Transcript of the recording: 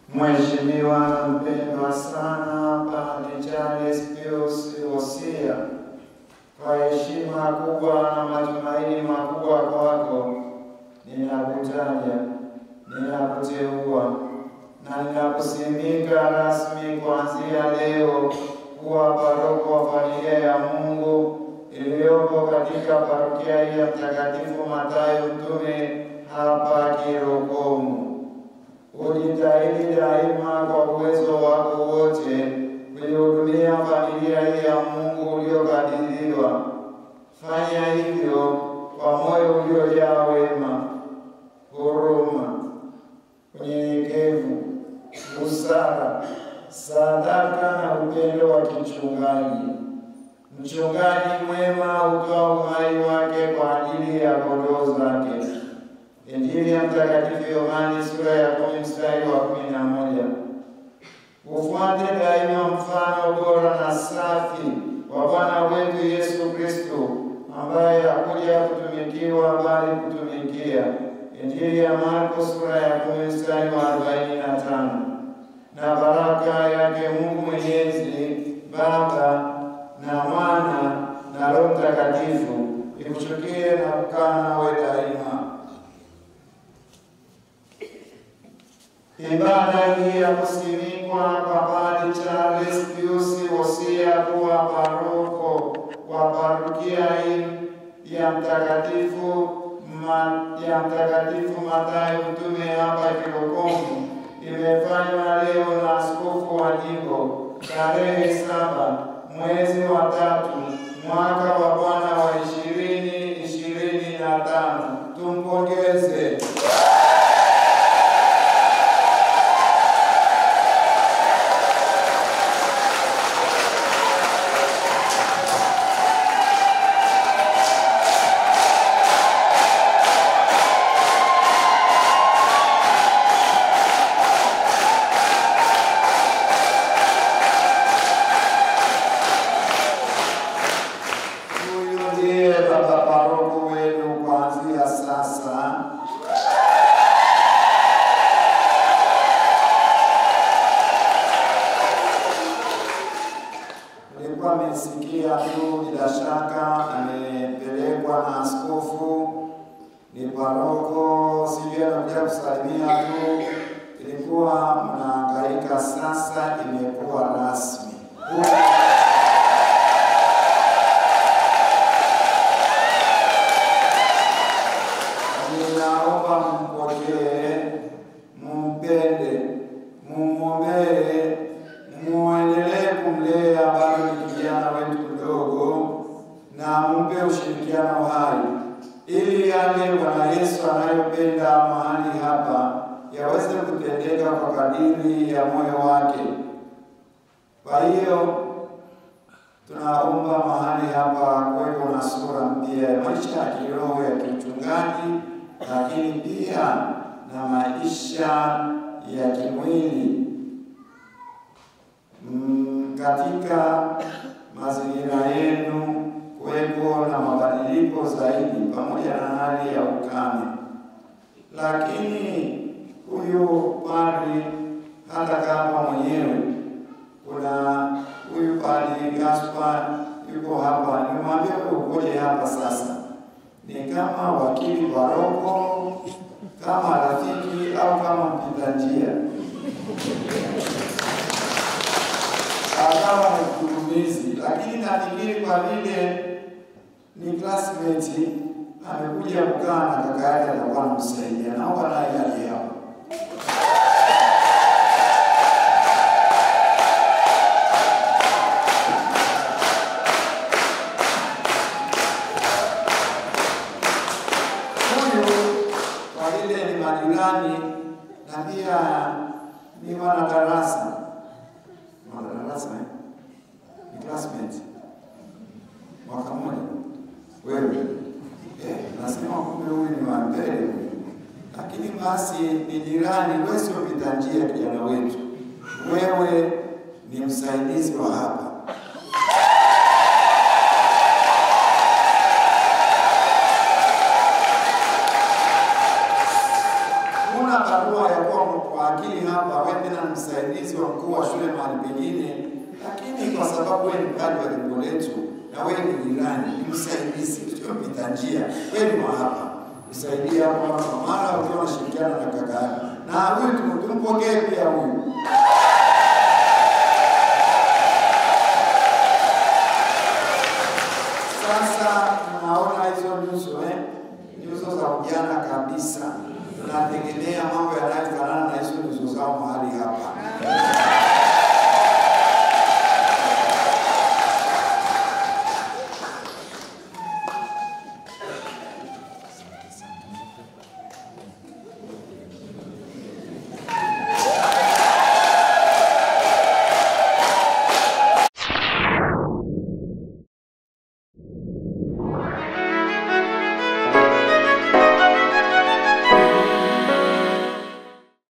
Mheshimiwa na mpendwa sana Padre Charles Pius Wosia, kwa heshima kubwa na matumaini makubwa kwako, ninakutaja, ninakuteua na ninakusimika rasmi kuanzia leo kuwa paroko wa familia ya Mungu iliyopo katika parokia ya Mtakatifu Mathayo Mtume hapa Kirokomo. Ujitahidi daima kwa uwezo wako wote kuihudumia familia hii ya Mungu uliyokabidhiwa. Fanya hivyo kwa moyo uliojaa wema, huruma, unyenyekevu, busara, sadaka na upendo wa kichungaji. Mchungaji mwema hutoa uhai wake kwa ajili ya kondoo zake. Injili ya Mtakatifu Yohane sura ya 10 mstari wa 11. Ufuate daima mfano bora na safi wa Bwana wetu Yesu Kristo, ambaye hakuja kutumikiwa bali kutumikia. Injili ya Marko sura ya 10 mstari wa 45. Na baraka yake Mungu Mwenyezi, Baba na Mwana na Roho Mtakatifu ikushukie na kukaa nawe daima. Ibada hii ya kusimikwa kwa Padre Charles Pius Wosia kuwa paroko wa parokia hii ya Mtakatifu Mathayo Mtume hapa Kirokomo imefanywa leo na askofu wa jimbo tarehe 7 mwezi wa 3 mwaka wa Bwana wa 2025. Tumpongeze. Amesikia tu, bila shaka amepelekwa na askofu, ni paroko, sivyo anakuja kusalimia tu. Ilikuwa mnahangaika, sasa imekuwa rasmi. Ninaomba mpokee, mumpende, mumwombee, muendelee kumlea bado kijana wetu mdogo, na mumpe ushirikiano hai ili yale Bwana Yesu anayopenda mahali hapa yaweze kutendeka kwa kadiri ya moyo wake. Kwa hiyo tunaomba mahali hapa kuwepo na sura mpya ya maisha ya kiroho ya kichungaji, lakini pia na maisha ya kimwili. Katika mazingira yenu kuwepo na mabadiliko zaidi pamoja na hali ya ukame. Lakini huyu padri hata kama mwenyewe, kuna huyu Padre Gaspar yuko hapa, nimwambia ukoje hapa sasa, ni kama wakili paroko, kama rafiki au kama mpita njia, akawa ni kurumizi. Lakini nafikiri kwa vile ni classmate, amekuja kukaa na kaka yake atakuwa anamsaidia, naomba naye aje hapa. Na pia ni mwanadarasa, ni classmate mwaka mmoja. Wewe nasema kumbe huyu ni wa mbele, lakini basi ni jirani, wewe sio mpita njia kijana wetu, wewe ni msaidizi wa hapa. Barua ya kwa akili mgeni hapa, wewe tena msaidizi wa mkuu wa shule mahali pengine, lakini kwa sababu wewe ni padri wa jimbo letu na wewe ni jirani, ni msaidizi, sio mpita njia, wewe ni hapa. Msaidie hapo mara ukiwa unashirikiana na kaka yako. Na huyu tumpokee pia huyu. Sasa tunaona hizo nyuso za ujana kabisa. Tunategemea mambo yanayofanana na hizo nyuso zao mahali hapa.